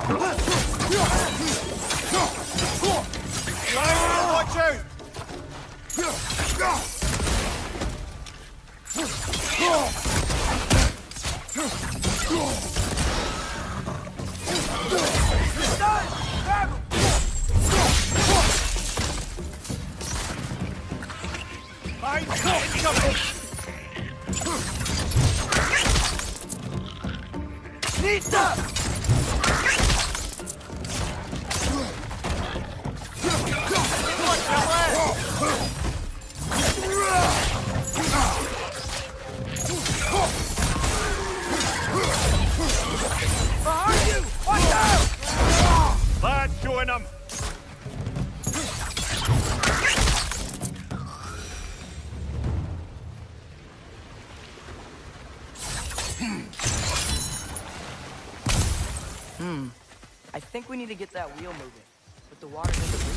Watch out! Join them! I think we need to get that wheel moving, but the water's in the reach.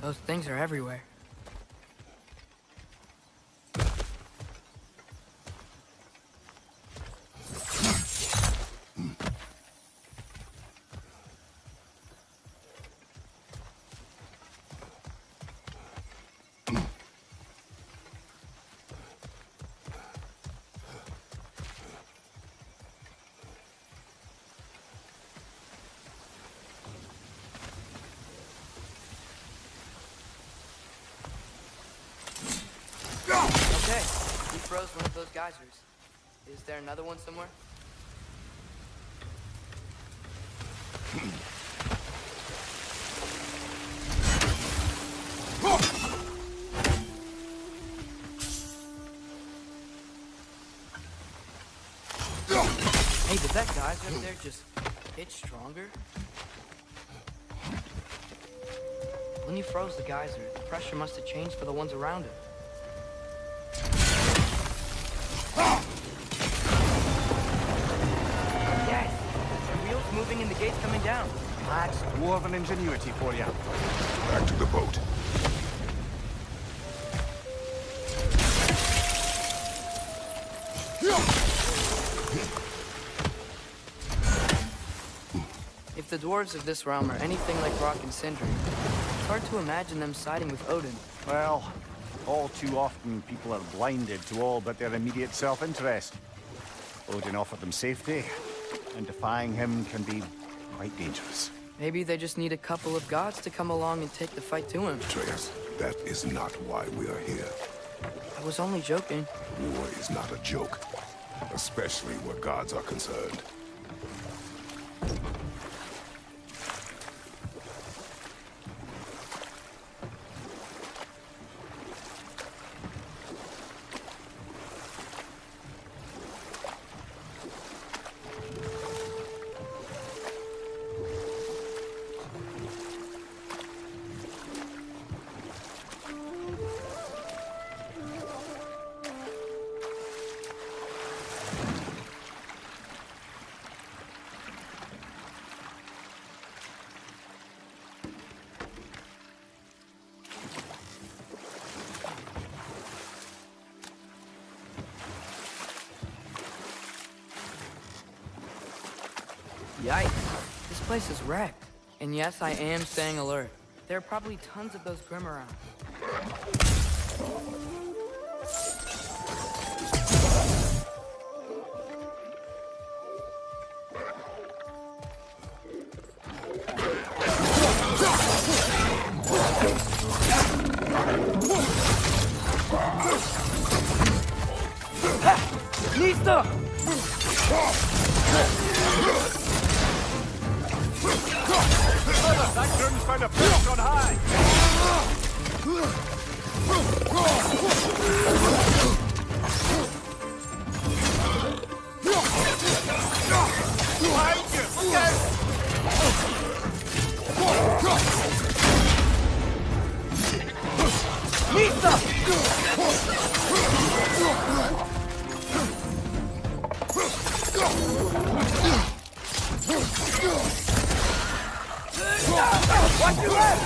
Those things are everywhere. Okay, we froze one of those geysers. Is there another one somewhere? Hey, did that geyser up there just hit stronger? When you froze the geyser, the pressure must have changed for the ones around it. Yes! The wheel's moving and the gate's coming down. That's dwarven ingenuity for you. Back to the boat. If the dwarves of this realm are anything like Rock and Sindri, it's hard to imagine them siding with Odin. Well, all too often people are blinded to all but their immediate self-interest. Odin offered them safety, and defying him can be quite dangerous. Maybe they just need a couple of gods to come along and take the fight to him. Atreus, that is not why we are here. I was only joking. War is not a joke, especially where gods are concerned. Yikes. This place is wrecked. And yes, I am staying alert. There are probably tons of those Grim around. Mister! That groom's found a perch on high! Behind you! Look out! Mister! Watch your left!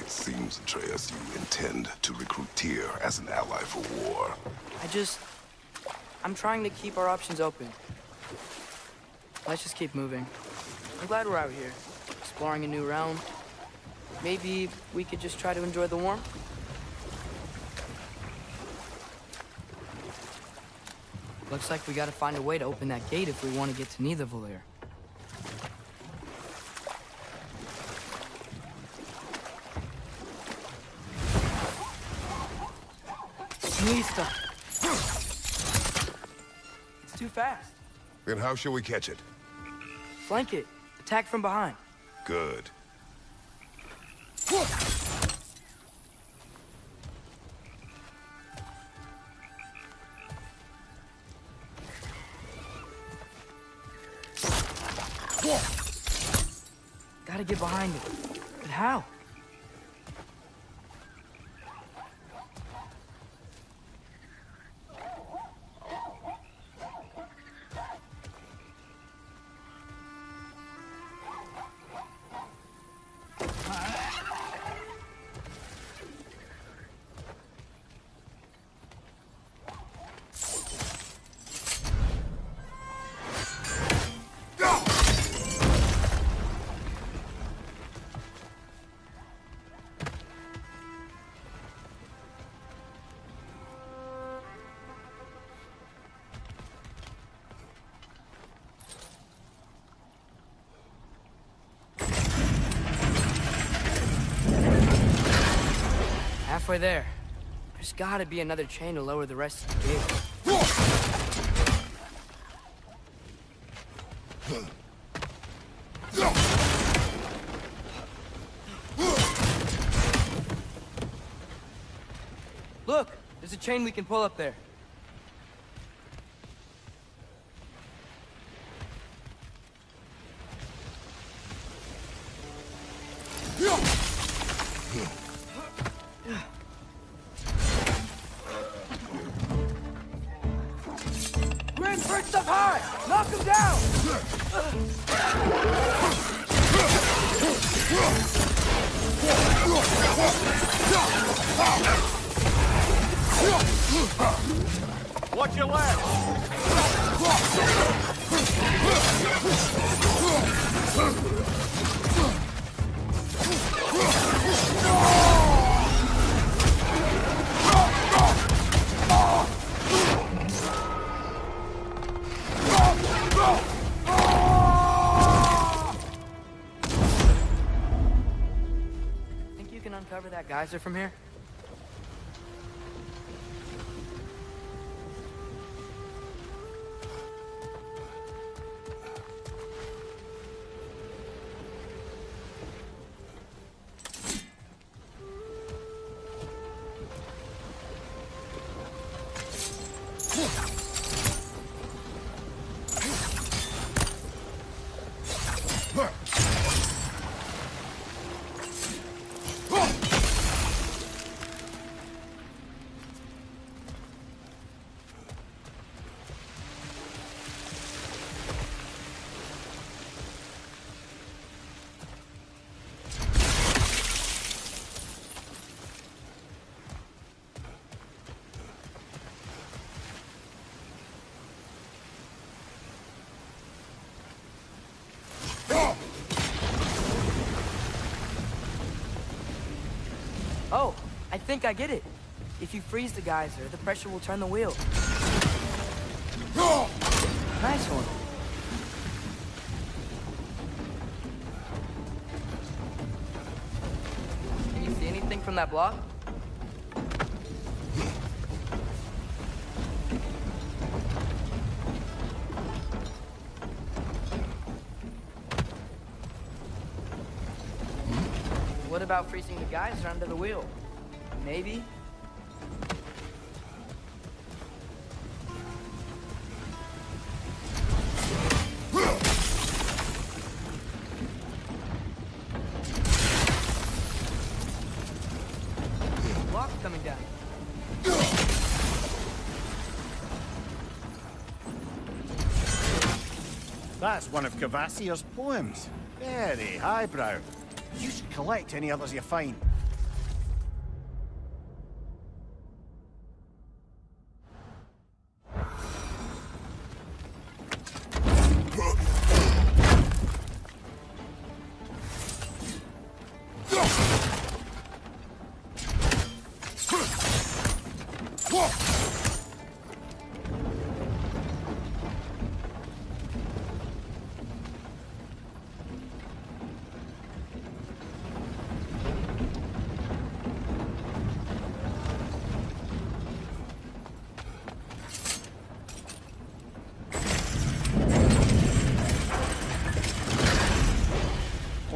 Seems, Atreus, you intend to recruit Tyr as an ally for war. I'm trying to keep our options open. Let's just keep moving. I'm glad we're out here, exploring a new realm. Maybe we could just try to enjoy the warmth? Looks like we gotta find a way to open that gate if we want to get to Nidavellir. Nista! It's too fast. Then how shall we catch it? Flank it. Attack from behind. Good. Gotta get behind it. But how? Halfway there. There's gotta be another chain to lower the rest of the gate. Look! There's a chain we can pull up there. Grim, perched up high! Knock him down! Watch your left! Think you can uncover that geyser from here? Oh, I think I get it. If you freeze the geyser, the pressure will turn the wheel. Nice one. Can you see anything from that block? What about freezing the geyser under the wheel? Maybe? Block's coming down. That's one of Kvasir's poems. Very highbrow. You should collect any others you find.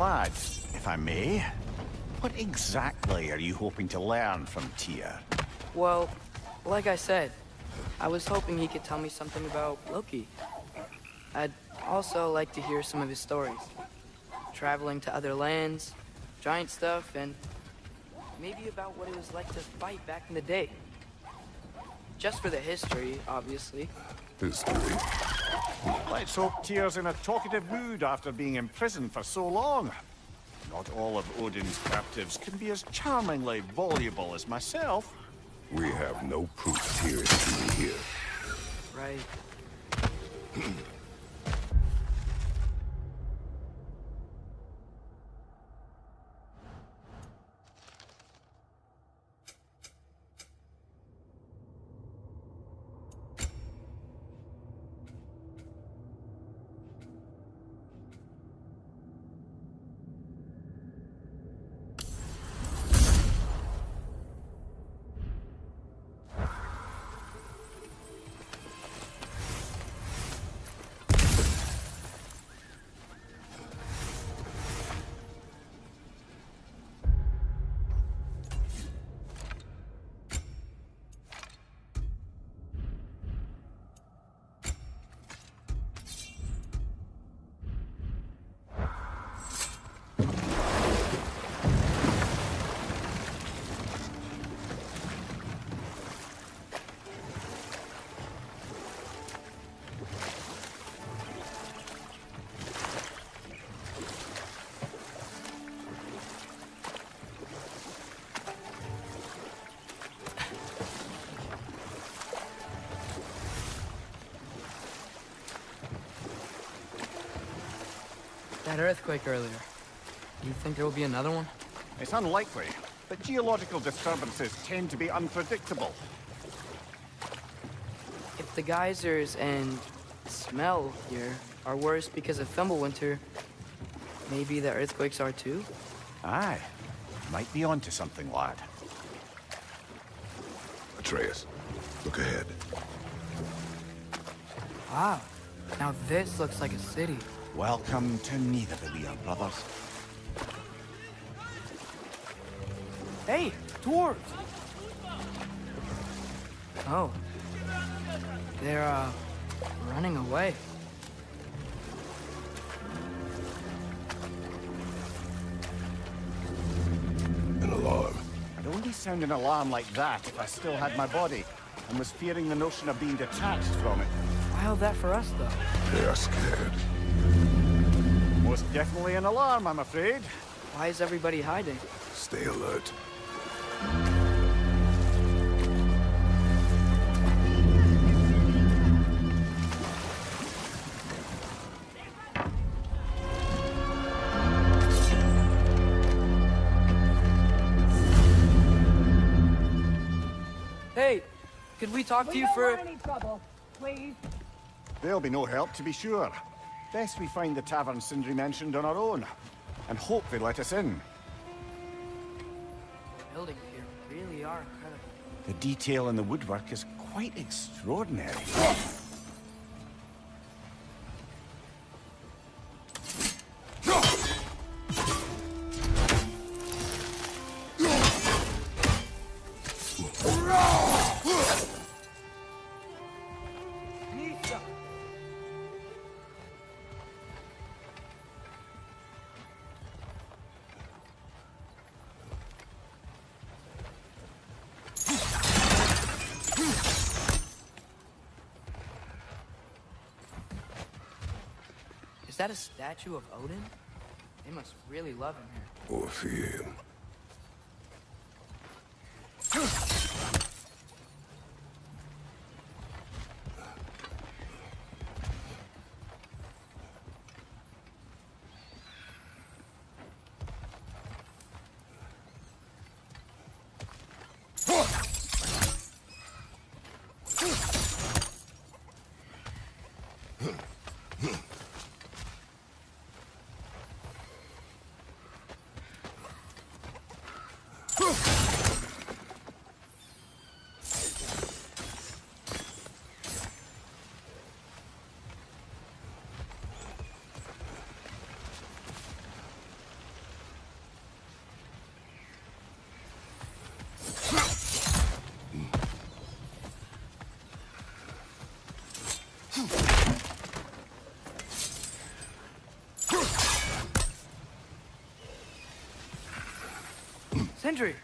lad, if I may. What exactly are you hoping to learn from Tyr? Well, like I said, I was hoping he could tell me something about Loki. I'd also like to hear some of his stories. Traveling to other lands, giant stuff, and maybe about what it was like to fight back in the day. Just for the history, obviously. History. Let's hope Tyr's in a talkative mood after being imprisoned for so long. Not all of Odin's captives can be as charmingly voluble as myself. We have no proof Tyr is truly here. Right. That earthquake earlier. Do you think there will be another one? It's unlikely, but geological disturbances tend to be unpredictable. If the geysers and smell here are worse because of Fimbulwinter, maybe the earthquakes are too? Aye. Might be onto something, lad. Atreus, look ahead. Wow. Now this looks like a city. Welcome to Nidavellir, brothers. Hey, dwarves! Oh. They're, running away. An alarm. I'd only sound an alarm like that if I still had my body, and was fearing the notion of being detached from it. Why all that for us, though? They are scared. Most definitely an alarm, I'm afraid. Why is everybody hiding? Stay alert. Hey, could we talk to you for... We don't want any trouble, please. There'll be no help, to be sure. Best we find the tavern Sindri mentioned on our own, and hope they let us in. The buildings here really are incredible. The detail in the woodwork is quite extraordinary. Is that a statue of Odin? They must really love him here. Or fear him. Hendry!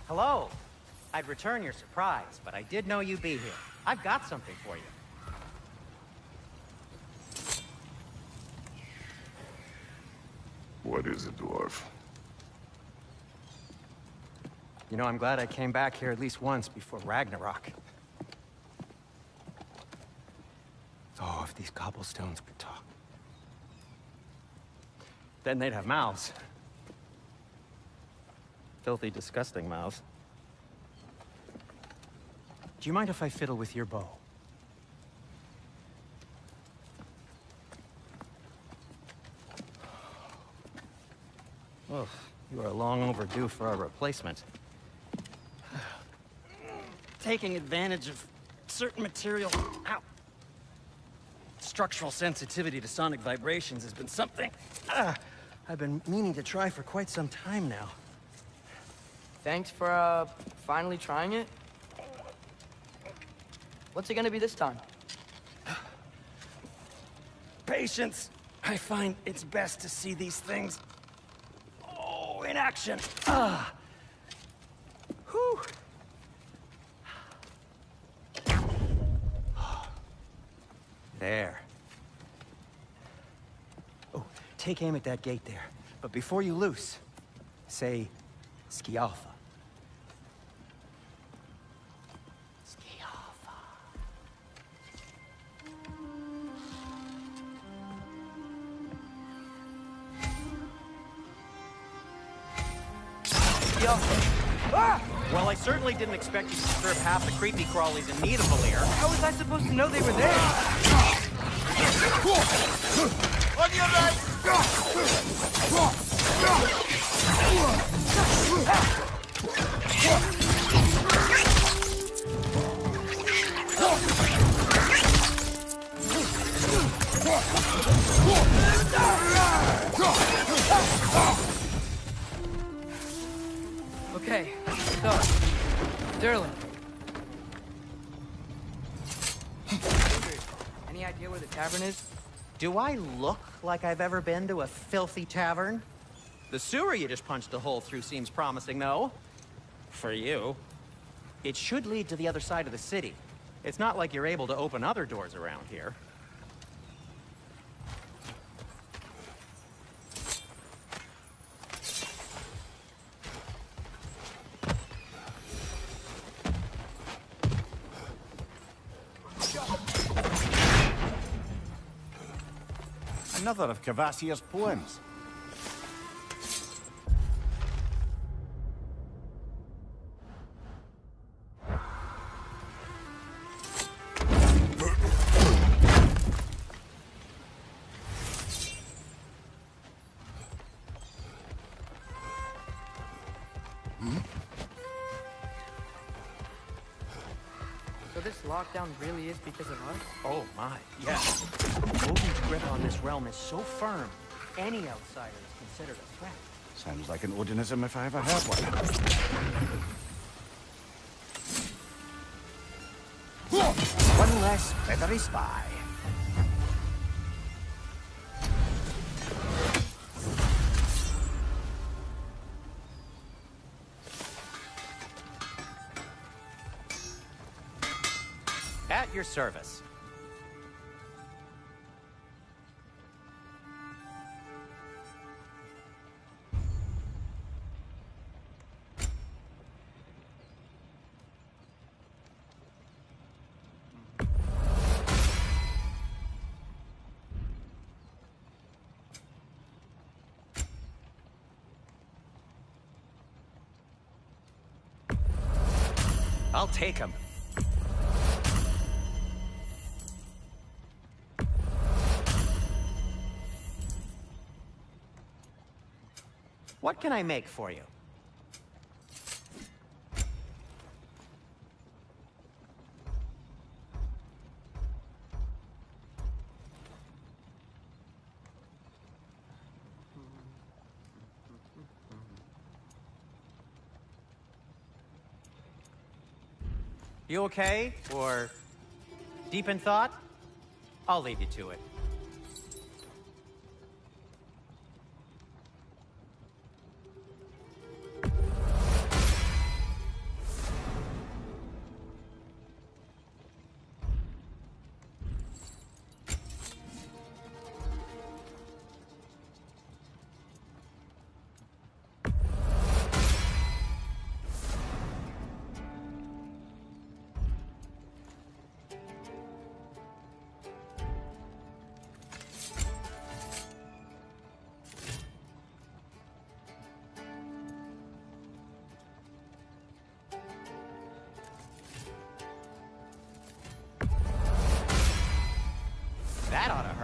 Hello. I'd return your surprise, but I did know you'd be here. I've got something for you. What is it, dwarf? You know, I'm glad I came back here at least once before Ragnarok. Oh, if these cobblestones could talk. Then they'd have mouths. Filthy, disgusting mouths. Do you mind if I fiddle with your bow? Oh, you are long overdue for a replacement. Taking advantage of certain material. Ow. Structural sensitivity to sonic vibrations has been something I've been meaning to try for quite some time now. Thanks for, finally trying it. What's it gonna be this time? Patience. I find it's best to see these things, in action. Whew. There. Oh, take aim at that gate there. But before you loose, say, Skialfa. Skialfa. Yo! Ah! Well, I certainly didn't expect you to disturb half the creepy crawlies in Nidavellir. How was I supposed to know they were there? On your right! Okay, so, Durlin. Any idea where the tavern is? Do I look like I've ever been to a filthy tavern? The sewer you just punched a hole through seems promising, though. For you. It should lead to the other side of the city. It's not like you're able to open other doors around here. Another of Kvasir's poems. So this lockdown really is because of us? Oh my, yes. Odin's grip on this realm is so firm, any outsider is considered a threat. Sounds like an Odinism if I ever heard one. One less feathery spy. At your service. I'll take him. What can I make for you? You okay? Or deep in thought? I'll leave you to it.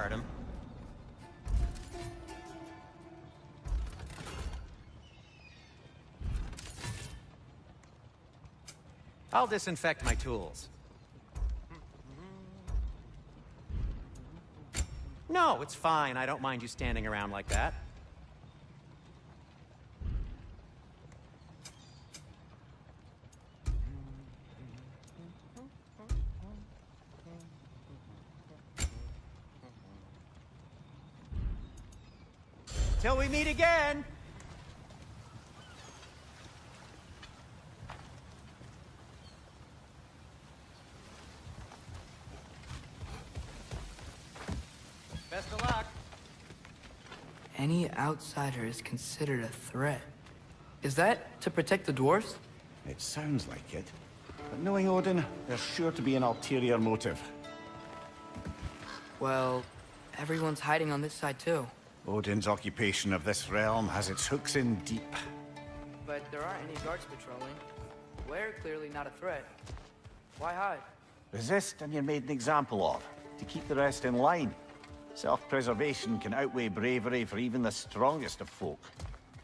hurt him. I'll disinfect my tools. No, it's fine. I don't mind you standing around like that. Till we meet again! Best of luck. Any outsider is considered a threat. Is that to protect the dwarves? It sounds like it. But knowing Odin, there's sure to be an ulterior motive. Well, everyone's hiding on this side too. Odin's occupation of this realm has its hooks in deep. But there aren't any guards patrolling. We're clearly not a threat. Why hide? Resist and you're made an example of, to keep the rest in line. Self-preservation can outweigh bravery for even the strongest of folk.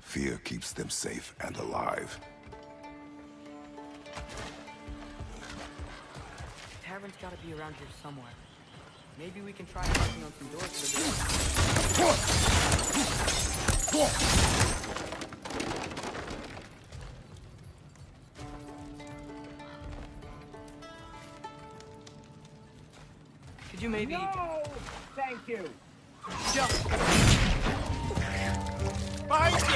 Fear keeps them safe and alive. The tavern's gotta be around here somewhere. Maybe we can try knocking on some doors for Could you maybe... No! Thank you! Jump! Behind you!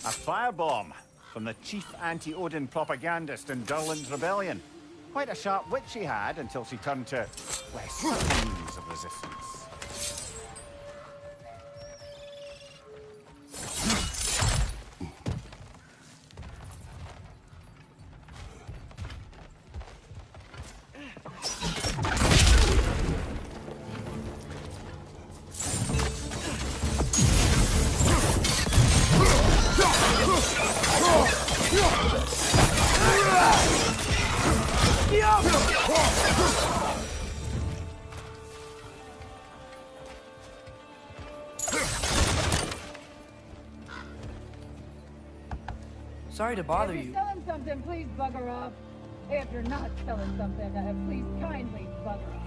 A firebomb from the chief anti-Odin propagandist in Durlin's rebellion. Quite a sharp wit she had until she turned to less means of resistance. Sorry to bother If you. you're selling something, please bugger off. If you're not selling something, please kindly bugger off.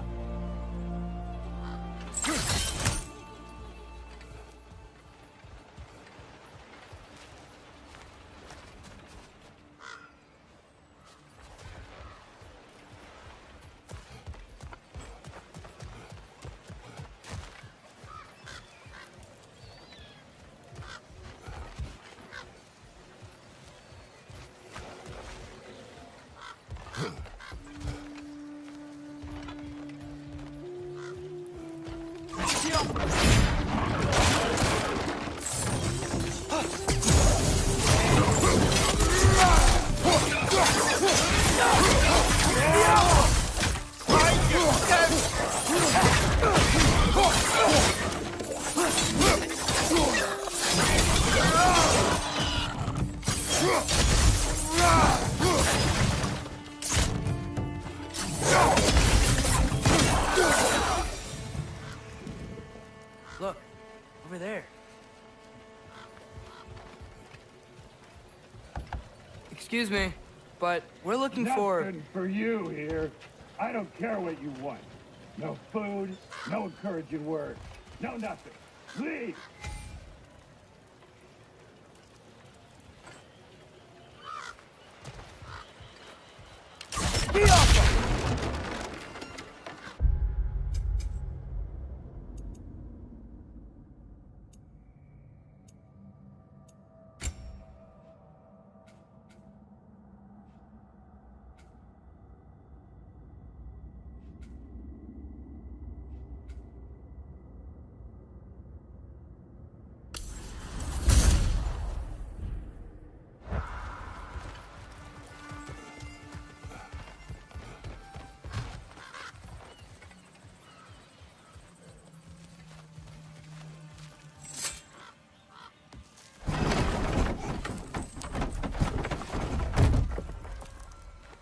Look, over there. Excuse me, but we're looking for... Nothing for you here. I don't care what you want. No food, no encouraging words, no nothing. Leave! Get off him!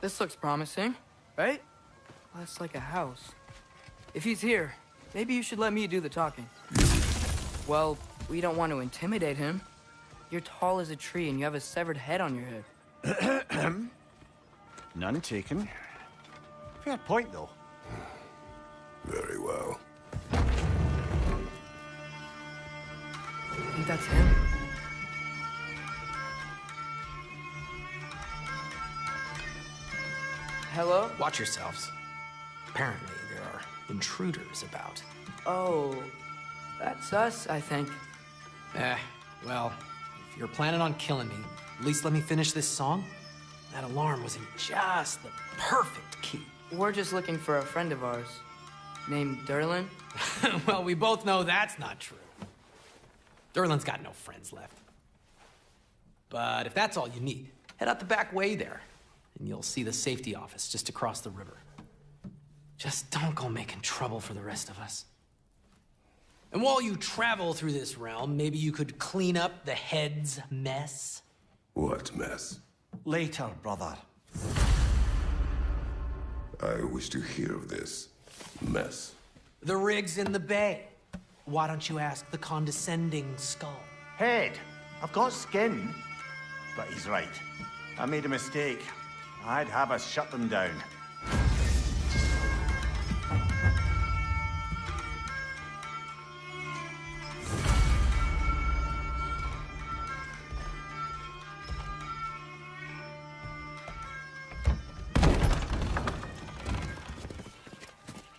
This looks promising, right? That's like a house. If he's here, maybe you should let me do the talking. Well, we don't want to intimidate him. You're tall as a tree and you have a severed head on your head. None taken. Fair point, though. Very well. I think that's him. Hello? Watch yourselves. Apparently, there are intruders about. Oh, that's us, I think. Well, if you're planning on killing me, at least let me finish this song. That alarm was in just the perfect key. We're just looking for a friend of ours, named Durlin. Well, we both know that's not true. Durlin's got no friends left. But if that's all you need, head out the back way there, and you'll see the safety office just across the river. Just don't go making trouble for the rest of us. And while you travel through this realm, maybe you could clean up the head's mess? What mess? Later, brother. I wish to hear of this mess. The rig's in the bay. Why don't you ask the condescending skull? Head, I've got skin. But he's right. I made a mistake. I'd have us shut them down.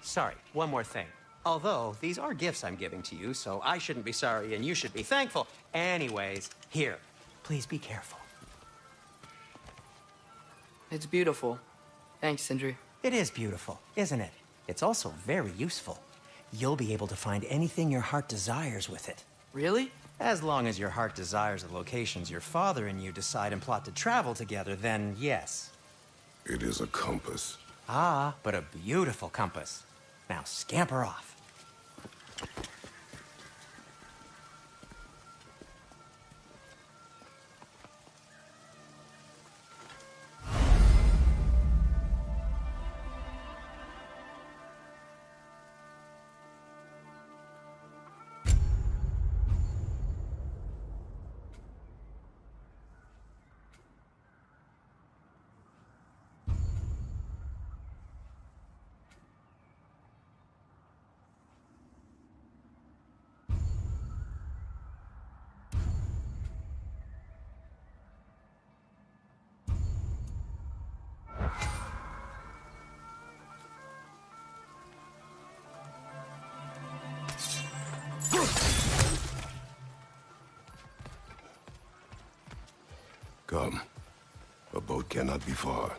Sorry, one more thing. Although, these are gifts I'm giving to you, so I shouldn't be sorry and you should be thankful. Anyways, here, please be careful. It's beautiful. Thanks, Sindri. It is beautiful, isn't it? It's also very useful. You'll be able to find anything your heart desires with it. Really? As long as your heart desires the locations your father and you decide and plot to travel together, then yes. It is a compass. Ah, but a beautiful compass. Now scamper off. Come. A boat cannot be far.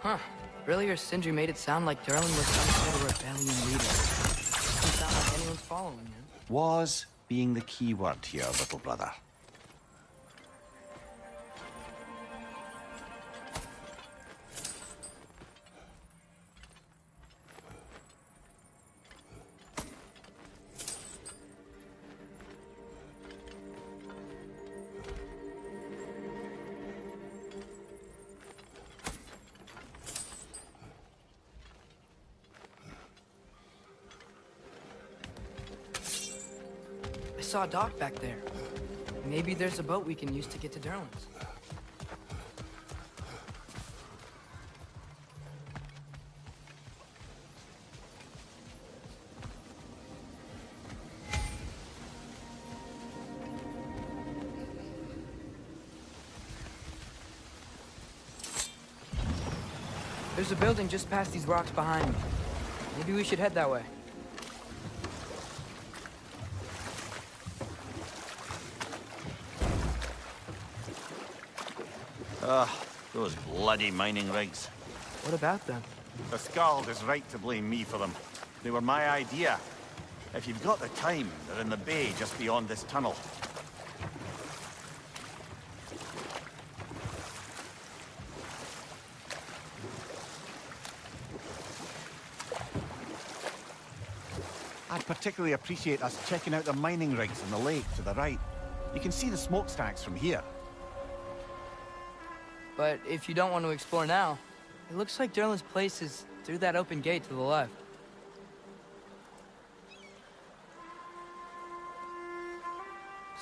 Huh. Earlier, Sindri made it sound like Durlin was some sort of rebellion leader. Doesn't sound like anyone's following him. Was being the key word here, little brother. I saw a dock back there. Maybe there's a boat we can use to get to Durlin's. There's a building just past these rocks behind me. Maybe we should head that way. Those bloody mining rigs. What about them? The Skald is right to blame me for them. They were my idea. If you've got the time, they're in the bay just beyond this tunnel. I'd particularly appreciate us checking out the mining rigs in the lake to the right. You can see the smokestacks from here. But if you don't want to explore now, it looks like Durlin's place is through that open gate to the left.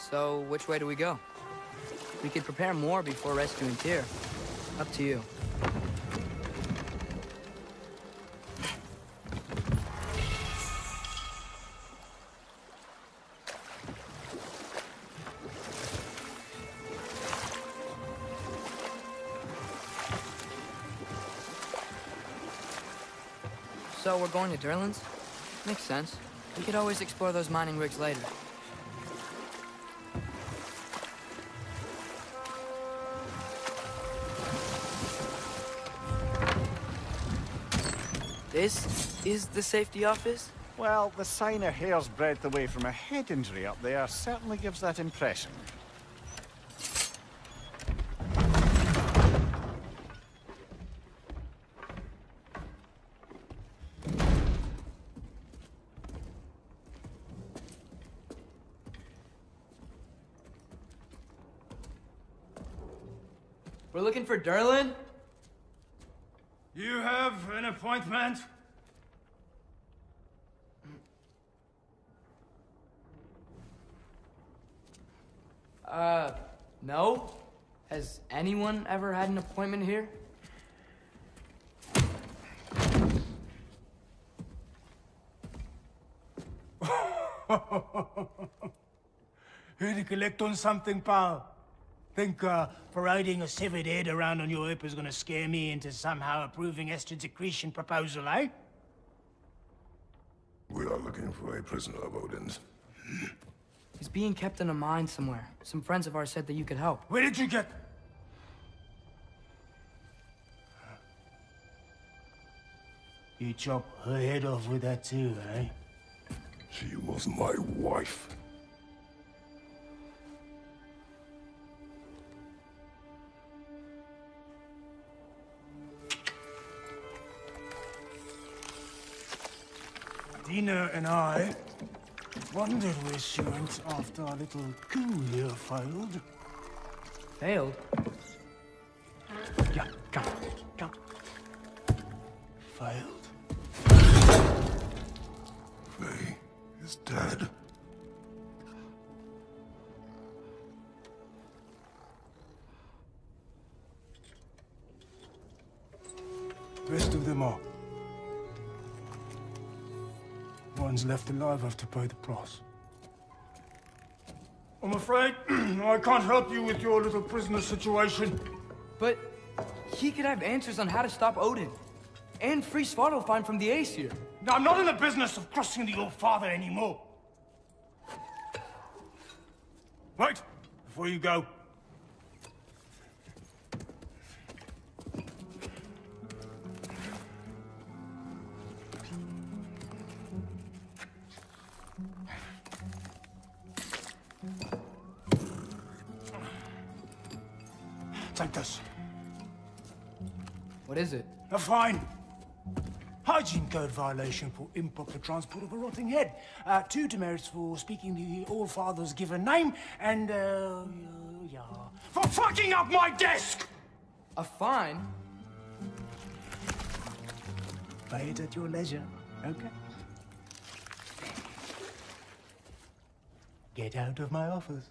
So, which way do we go? We could prepare more before rescuing Tyr. Up to you. So we're going to Durlin's? Makes sense. We could always explore those mining rigs later. This is the safety office? Well, the sign a hair's breadth away from a head injury up there certainly gives that impression. We're looking for Durlin? You have an appointment? No. Has anyone ever had an appointment here? Here to collect on something, pal? Think, parading a severed head around on your hip is gonna scare me into somehow approving Estrid's accretion proposal, eh? We are looking for a prisoner of Odin's. He's being kept in a mine somewhere. Some friends of ours said that you could help. Where did you get... You chop her head off with that too, eh? She was my wife. Dina and I wondered where she went after our little coup here failed. Failed? Yeah, come, come. Failed. Faye is dead. Rest of them are. Ones left alive have to pay the price. I'm afraid I can't help you with your little prisoner situation. But he could have answers on how to stop Odin. And free Svartalfheim from the Aesir. Now, I'm not in the business of crossing the old father anymore. Wait, before you go. Take this. What is it? A fine. Hygiene code violation for improper transport of a rotting head. 2 demerits for speaking the All-Father's given name, and, yeah, for fucking up my desk! A fine? Pay it at your leisure, okay? Get out of my office.